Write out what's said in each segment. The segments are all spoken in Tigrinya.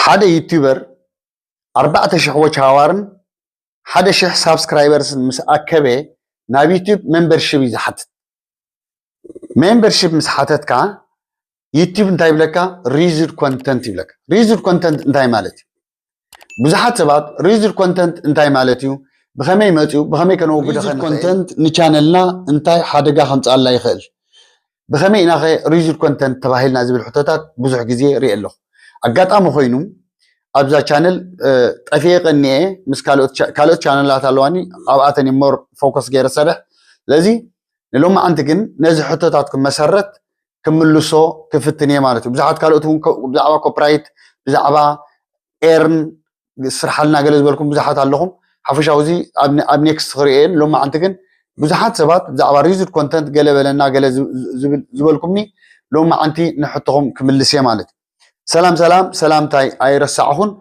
حدا يوتيوبر 4000 وجه هاورن حدا شح سبسكرايبرز مس أكبه ناب يوتيوب ممبرشيب يزحت ممبرشيب مسحتت كا يوتيوب انتاي بلكا ريزر كونتنت يبلك ريزر كونتنت انتاي مالتي بزحت سبات ريزر كونتنت انتاي مالتيو بخمي ماتيو بخمي كانوا ريزر كونتنت نشانلنا انتاي حدقا خمس الله يخل بخمي إنا خي ريزر كونتنت تباهلنا زي بالحطتات بزح جزي ريال له أقاطع مخينو أبزا channel طفيق إني مس كالوت channelات اللواني أو أتني مور فوكس غير سرح لذي لما أنتكن نزح حطتاتكم مسرت كملصو كفتني مالتي بزحات كالوتهم بزعبا كوبرايت بزعبا إيرن سرحلنا جلز بالكم بزحات اللهم حفش عوزي أبنيكس خريين لما أنتكن بزحات سبات بزعبا ريزر كونتنت جلب لنا جلز زبالكمني لما أنتي نحطهم كملسية مالتي سلام تاي أي رسعهن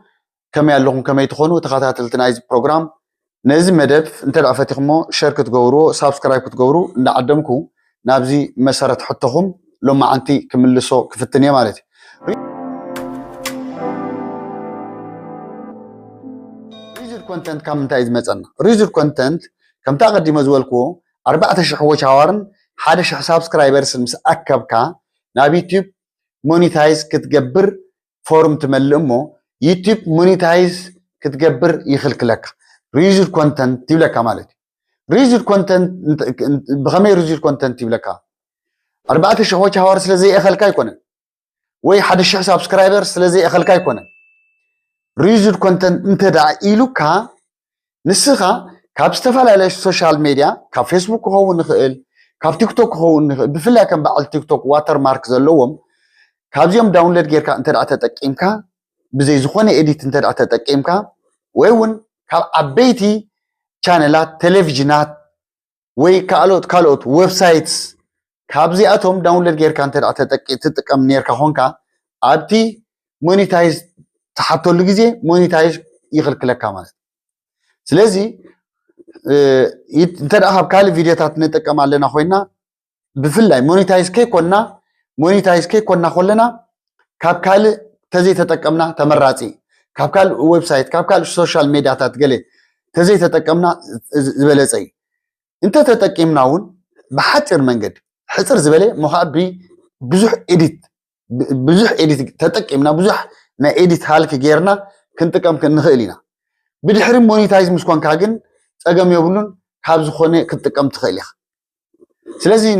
كما يلهم كما يتخونوا تخاطات نايز بروجرام نزم مدب انت رأفتكمو شركة جورو سبسكرايب تجورو نعدمكم نابزي مسارة حطهم لما أنتي كملسو كفتني مالتي ريزر كونتنت كم تايز مثلا ريزر كونتنت كم تقدم مزولكو 4000 وجه هاورن حدا شح سبسكرايبرز مس أكبكا ناب يوتيوب مونيتايز كتجبر فورم تملمو يوتيوب مونيتايز كتجبر يخلق لك ريزر كونتنت تبلك مالتي ريزر كونتنت بخمي ريزر كونتنت تبلك 4000 وجه هاور سلازي اخلك يكون وي حد شح سبسكرايبر سلازي اخلك يكون ريزر كونتنت انت دع إلوكا نسخة كاب استفعل سوشيال ميديا كاب فيسبوك هو نخيل كاب تيك توك هو نخيل بفلا كان بعد تيك توك واتر مارك زلوهم كابزيوم داونلود جيركا انت دع تتقيمكا بزي زخونه اديت انت دع تتقيمكا ويون كاب عبيتي channelات تلفزيونات وي كالوت ويب سايتس كابزي اتوم داونلود جيركا انت دع تتقم نيركا هونكا ابتي مونيتايز تحطوا لغزي مونيتايز يخلق لك مالت سلازي انت دع كال فيديوهات نتقم علينا خوينا بفلاي مونيتايز كي كنا خلنا كاب كال تزي تتقمنا تمراتي كاب كال ويب سايت كاب كال سوشيال ميديا تاتقلي تزي تتقمنا زبلصي انت تتقمناون بحصر منجد حصر زبله مخابي بزح اديت تتقمنا بزح نا اديت حالك غيرنا كنتقم كنخيلينا بدحر مونيتايز مسكون كاغن صقم يبلون كاب زخونه كتقم تخيليخ سلازي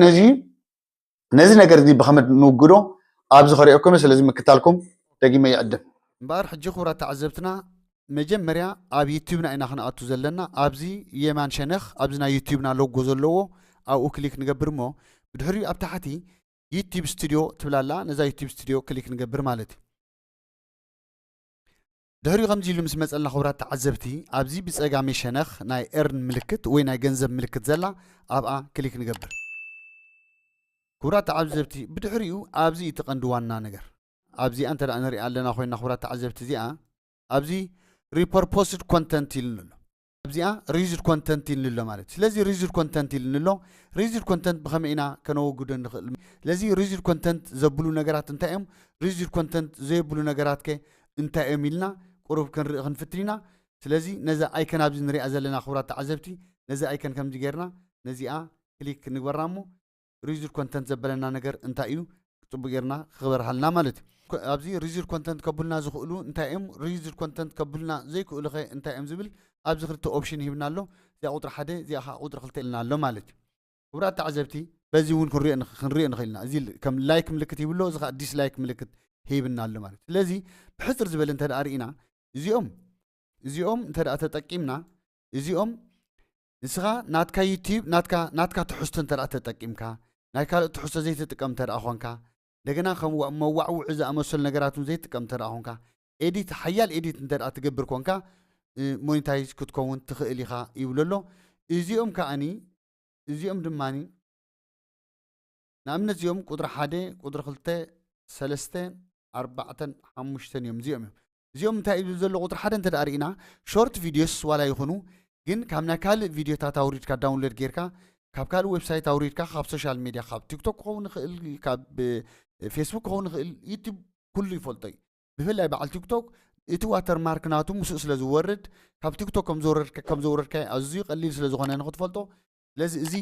نزي ነገር دي بخمد نوغدو ابز خريقكم سلازي مكتالكم دقيمه يقدم مبار حجي خورا تعزبتنا مجمريا اب يوتيوبنا اينا خناتو زلنا ابزي يمان شنخ ابزنا يوتيوبنا لوغو زلو او كليك نغبرمو بدحري اب تحتي يوتيوب ستوديو تبلالا نزا يوتيوب ستوديو كليك نغبر مالتي دحري غمزي لمس مسالنا خورا تعزبتي ابزي بصقامي شنخ ناي ارن ملكت وي ناي ገንዘብ ملكت زلا ابا كليك نغبر كورات عزبتي بدحريو ابزي تقندوانا نجر ابزي انت نري علينا خوينا خورات عزبتي زيا ابزي ريبوربوست كونتنت يلنلو ابزي ريزر كونتنت يلنلو مالت لازي ريزر كونتنت يلنلو ريزر كونتنت بخمينا كانوا وجودن لازي ريزر كونتنت زبلو نجرات انتايم ريزر كونتنت زيبلو نجرات كي انتايم يلنا قرب كنفترينا لازي نزا ايكن ابزي نري علينا خورات عزبتي نزا ايكن كم جيرنا نزي كليك نغبرامو ريزر كونتنت زبلنا نجر انتايو طب غيرنا خبر حالنا مالت ابزي ريزر كونتنت قبلنا زخلو انتايم ريزر كونتنت قبلنا زي كل خي انتايم زبل ابزي خرت اوبشن هبنا له زي قدر حدا زي قدر خلت لنا له مالت ورات تعزبتي بزي ون كنري نخيلنا زي كم لايك ملكت يبلو زخ ديس لايك ملكت هيبنا له مالت لذي بحصر زبل انت ارينا زيوم انت تتقيمنا زيوم نسخه ناتكا يوتيوب ناتكا تحست انت تتقيمكا ناي كالو تحس زي تتقم ترى اخونكا دغنا خم موعو عزا امسل نغراتون زي تقم ترى اخونكا اديت حيال اديت انت تغبر كونكا مونيتايز كتكون تخيليخا يبللو ازيوم كاني ازيوم دماني نامنا زيوم قدر 1 قدر 2 3 4 5 يوم زيوم انت يبزلو قدر 1 انت دارينا شورت فيديوس ولا يخونو ግን ካምና ካል ቪዲዮ ታታውሪድ ካ ዳውንሎድ ጌርካ ካብ ካል ዌብሳይት አውሪድካ ካብ ሶሻል ሚዲያ ካብ ቲክቶክ ኮን خእል ካብ ፌስቡክ ኮን خእል ዩቲዩብ ኩሉ ይፈልጠይ ብፍላይ በዓል ቲክቶክ እቲ ዋተር ማርክ ናቱ ምስኡ ስለ ዝወርድ ካብ ቲክቶክ ከም ዘወረድካ ኣዝዩ ቀሊል ስለ ዝኾነ ንኽትፈልጦ ስለዚ እዚ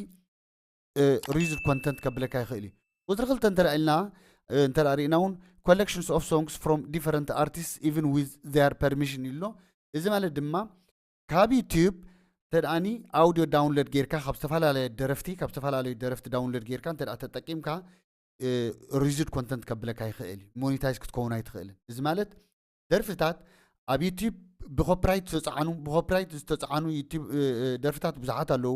ሪዩዝድ ኮንተንት ከብለካ ይኽእል እዩ ቁፅሪ 2 እንተረኢልና እንተሪእና እውን ኮሌክሽንስ ኦፍ ሶንግስ ፍሮም ዲፈረንት ኣርቲስት ኢቨን ዊዝ ዜር ፐርሚሽን ኢሎ እዚ ማለት ድማ ካብ ዩቲዩብ ተድኣኒ ኣውዲዮ ዳውንሎድ ጌርካ ካብ ዝተፈላለዩ ደረፍቲ ዳውንሎድ ጌርካ እንተደኣ ተጠቂምካ ሪዩዝድ ኮንተንት ከብለካ ይኽእል እዩ ሞኒታይዝ ክትከውን ኣይትኽእልን እዚ ማለት ደርፍታት ኣብ ዩቲዩብ ብኮፒራይት ዝተፃዓኑ ዩቲዩብ ደርፍታት ብዙሓት ኣለዉ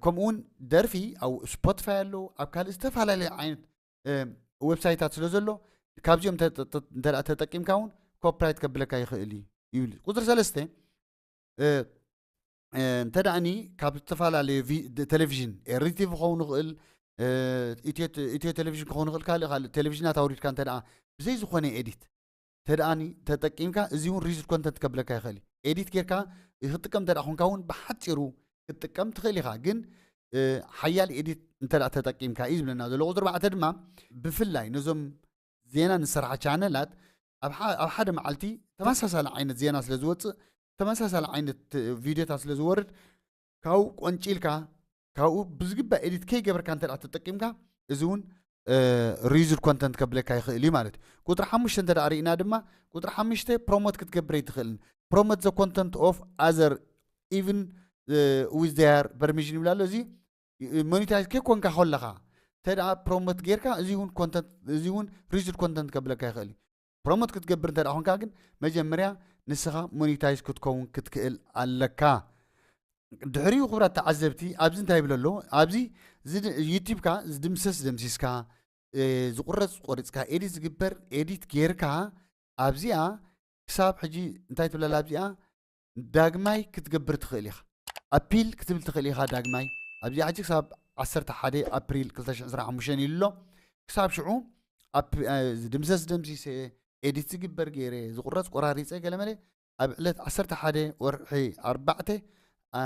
ከምኡውን ደርፊ ኣብ ስፖቲፋይ ኣለዉ ኣብ ካልእ ዝተፈላለዩ ዓይነት ዌብሳይታት ስለ ዘሎ ካብዚኦም እንተደኣ ተጠቂምካ እውን ኮፒራይት ከብለካ ይኽእል እዩ ይብል ቁፅሪ 3 እንተዳእኒ ካብ ዝተፈላለዩ ቴሌቭዥን ኤርቲቪ ክኸውን ይኽእል ኢትዮ ቴሌቭዥን ክኸውን ይኽእል ካልእ ቴሌቭዥናት ኣውሪድካ እንተደኣ ብዘይ ዝኾነ ኤዲት ተድኣኒ ተጠቂምካ እዚ እውን ሪዩዝድ ኮንተንት ከብለካ ይኽእል ኤዲት ጌርካ ክትጥቀም እንተደኣ ኮንካ እውን ብሓፂሩ ክትጥቀም ትኽእል ኢኻ ግን ሓያል ኤዲት እንተደኣ ተጠቂምካ እዩ ዝብለና ዘሎ ቁፅሪ 4 ድማ ብፍላይ ነዞም ዜና ንሰርሓ ቻነላት ኣብ ሓደ መዓልቲ ተመሳሳሊ ዓይነት ዜና ስለ ዝወፅእ ተመሳሳሊ ዓይነት ቪድዮታት ስለ ዝወርድ ካብኡ ቆንጪልካ ካብኡ ብዝግባእ ኤዲት ከይገበርካ እንተደኣ ተጠቂምካ እዚ እውን ሪዩዝድ ኮንተንት ከብለካ ይኽእል እዩ ማለት እዩ ቁጥሪ 5 እንተደኣ ሪእና ድማ ቁጥሪ 5 ፕሮሞት ክትገብር ኣይትኽእልን ፕሮሞት ዘ ኮንተንት ኦፍ ኣዘር ኢቨን ዊዝ ዜር ፐርሚሽን ይብላ ኣሎ እዚ ሞኒታይዝ ከይኮንካ ከለኻ እንተደኣ ፕሮሞት ጌርካ እዚ እውን ሪዩዝድ ኮንተንት ከብለካ ይኽእል እዩ ፕሮሞት ክትገብር እንተደኣ ኮንካ ግን መጀመርያ ንስኻ ሞኒታይዝ ክትከውን ክትክእል ኣለካ ድሕሪኡ ክብራት ተዓዘብቲ ኣብዚ እንታይ ይብል ኣሎ ኣብዚ ዩቲዩብካ ዝድምሰስ ደምሲስካ ዝቁረፅ ቆሪፅካ ኤዲት ዝግበር ኤዲት ጌርካ ኣብዚኣ ክሳብ ሕጂ እንታይ ትብለላ ኣብዚኣ ዳግማይ ክትገብር ትኽእል ኢኻ ኣፒል ክትብል ትኽእል ኢኻ ዳግማይ ኣብዚኣ ሕጂ ክሳብ 11 ኣፕሪል 2025 ኢሉ ኣሎ ክሳብ ሽዑ ዝድምሰስ ደምሲሰ ኤዲት ዝግበር ገይረ ዝቁረፅ ቆራሪፀ ገለመለ ኣብ ዕለት 11 ወርሒ 4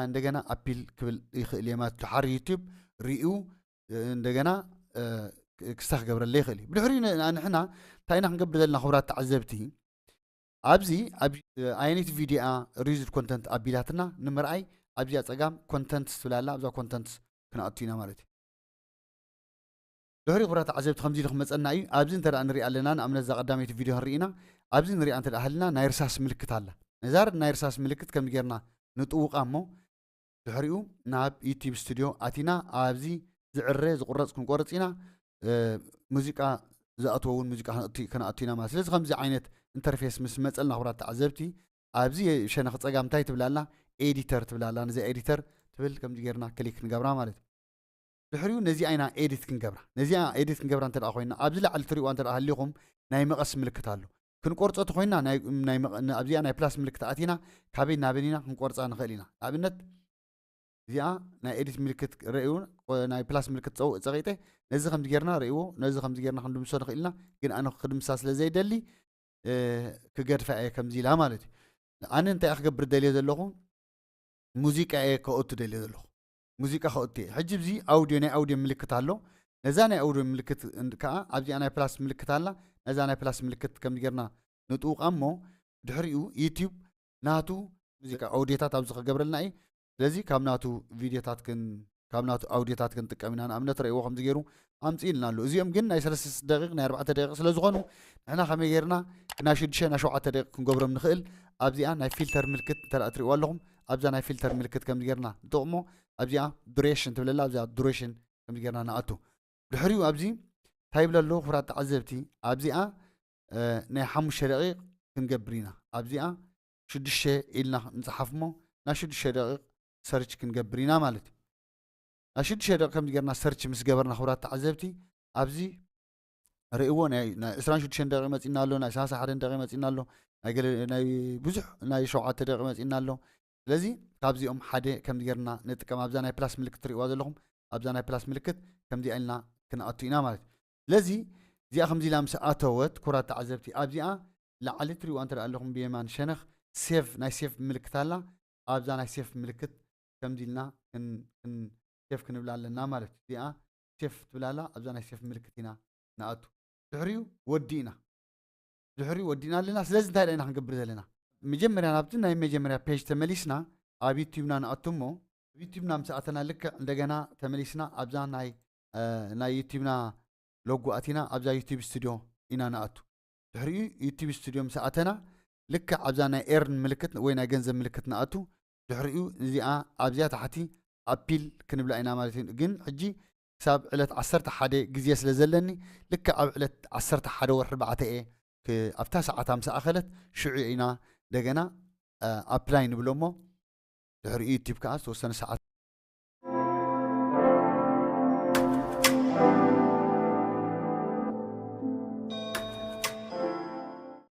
እንደገና ኣፒል ክብል ይኽእል እየ ማለት ድሓር ዩቲዩብ ርኢዩ እንደገና ክስታ ክገብረለ ይኽእል እዩ ብድሕሪኡ ንሕና እንታይ ኢና ክንገብር ዘለና ክቡራት ተዓዘብቲ ኣብዚ ዓይነት ቪድዮኣ ሪዩዝድ ኮንተንት ኣቢላትና ንምርኣይ ኣብዚኣ ፀጋም ኮንተንትስ ትብላላ ኣብዛ ኮንተንትስ ክንኣቱ ኢና ማለት እዩ ድሕሪ ክቡራት ተዓዘብቲ ከምዚ ኢሉ ክመፀና እዩ ኣብዚ እንተደኣ ንሪኣ ኣለና ንኣብነት ዛ ቀዳመይቲ ቪድዮ ንሪኢና ኣብዚ ንሪኣ እንተደኣ ሃልና ናይ ርሳስ ምልክት ኣላ ነዛ ናይ ርሳስ ምልክት ከምዚ ጌርና ንጥውቃ እሞ ድሕሪኡ ናብ ዩቲዩብ ስቱድዮ ኣቲና ኣብዚ ዝዕረ ዝቁረፅ ክንቆርፅ ኢና ሙዚቃ ዝኣትዎ እውን ሙዚቃ ክነኣቱ ኢና ማለት ስለዚ ከምዚ ዓይነት ኢንተርፌስ ምስ መፀልና ክቡራት ተዓዘብቲ ኣብዚ ሸነኽ ፀጋም እንታይ ትብላላ ኤዲተር ትብላላ ነዚ ኤዲተር ትብል ከምዚ ጌርና ክሊክ ክንገብራ ማለት እዩ ድሕሪኡ ነዚ ኣይና ኤዲት ክንገብራ እንተደኣ ኮይና ኣብዚ ላዕሊ ትሪእዋ እንተደኣ ሃሊኹም ናይ መቐስ ምልክት ኣሎ ክንቆርፆ ተኮይና ኣብዚኣ ናይ ፕላስ ምልክት ኣቲና ካበይ ናበኒና ክንቆርፃ ንኽእል ኢና ንኣብነት እዚኣ ናይ ኤዲት ምልክት ርኢዩ ናይ ፕላስ ምልክት ፀቂጠ ነዚ ከምዚ ጌርና ርኢዎ ነዚ ከምዚ ጌርና ክንድምሶ ንኽእል ኢና ግን ኣነ ክድምሳ ስለ ዘይደሊ ክገድፋ እየ ከምዚ ኢላ ማለት እዩ ኣነ እንታይ ክገብር ደልዮ ዘለኹ ሙዚቃ እየ ከኦቱ ደልዮ ዘለኹ ሙዚቃ ከኦቱ እየ ሕጂ እዚ ናይ ኣውድዮ ምልክት ኣሎ ነዛ ናይ ኣውድዮ ምልክት ከዓ ኣብዚኣ ናይ ፕላስ ምልክት ኣላ ነዛ ናይ ፕላስ ምልክት ከምዚ ጌርና ንጥውቃ እሞ ድሕሪኡ ዩቲዩብ ናቱ ሙዚቃ ኣውድዮታት ኣብዚ ክገብረልና እዩ ስለዚ ካብ ናቱ ቪድዮታት ካብ ናቱ ኣውድዮታት ክንጥቀም ኢና ንኣብነት ረእይዎ ከምዚ ገይሩ ኣምፂኢልና ኣሎ እዚኦም ግን ናይ 3 ደቂቕ ናይ 4 ደቂቕ ስለ ዝኾኑ ንሕና ከመይ ጌርና ናይ 6 ናይ 7 ደቂቕ ክንገብሮም ንኽእል ኣብዚኣ ናይ ፊልተር ምልክት እንተደኣ ትሪእዎ ኣለኹም ኣብዛ ናይ ፊልተር ምልክት ከምዚ ጌርና ንጥቕሞ ኣብዚኣ ዱሬሽን ትብለላ ኣብዚኣ ዱሬሽን ከምዚ ጌርና ንኣቱ ድሕሪኡ ኣብዚ እንታይ ይብለ ኣሎ ክቡራት ተዓዘብቲ ኣብዚኣ ናይ 5 ደቂቕ ክንገብር ኢና ኣብዚኣ 6 ኢልና ንፅሓፍ እሞ ናይ 6 ደቂቕ ሰርች ክንገብር ኢና ማለት እዩ ናይ 6 ደቂቕ ከምዚ ጌርና ሰርች ምስ ገበርና ክቡራት ተዓዘብቲ ኣብዚ ርኢዎ ናይ 26 ደቂቕ መፂና ኣሎ ናይ 31 ደቂቕ መፂና ኣሎ ናይ ብዙሕ ናይ 7 ደቂቕ መፂና ኣሎ ስለዚ ካብዚኦም ሓደ ከምዚ ጌርና ንጥቀም ኣብዛ ናይ ፕላስ ምልክት ትሪእዋ ዘለኹም ኣብዛ ናይ ፕላስ ምልክት ከምዚ ኢልና ክንኣቱ ኢና ማለት እዩ ስለዚ እዚኣ ከምዚ ኢላ ምስ ኣተወት ክቡራት ተዓዘብቲ ኣብዚኣ ላዕሊ ትሪእዋ እንተደኣ ኣለኹም ብየማን ሸነኽ ናይ ሴፍ ምልክት ኣላ ኣብዛ ናይ ሴፍ ምልክት ከምዚ ኢልና ሴፍ ክንብላ ኣለና ማለት እዩ እዚኣ ሴፍ ትብላላ ኣብዛ ናይ ሴፍ ምልክት ኢና ንኣቱ ድሕሪኡ ወዲእና ድሕሪ ወዲና ኣለና ስለዚ እንታይ ኢና ክንገብር ዘለና መጀመርያ ናብቲ ናይ መጀመርያ ፔጅ ተመሊስና ኣብ ዩቲዩብና ንኣቱሞ ዩቲዩብና ምስኣተና ልክዕ እንደገና ተመሊስና ኣብዛ ናይ ዩቲዩብና ሎጎ ኣቲና ኣብዛ ዩቲዩብ ስቱድዮ ኢና ንኣቱ ድሕሪኡ ዩቲዩብ ስቱድዮ ምስኣተና ልክዕ ኣብዛ ናይ ኤርን ምልክት ወይ ናይ ገንዘብ ምልክት ንኣቱ ድሕሪኡ እዚኣ ኣብዚያ ታሕቲ ኣፒል ክንብላ ኢና ማለት እዩ ግን ሕጂ ክሳብ ዕለት 11 ግዜ ስለ ዘለኒ ልክዕ ኣብ ዕለት 11 ወር 4 ኣብታ ሰዓት ምሳኣኸለት ሽዑ ኢና እንደገና ኣፕላይ ንብሎ እሞ ድሕሪ ዩቲዩብ ከዓ ዝተወሰነ ሰዓት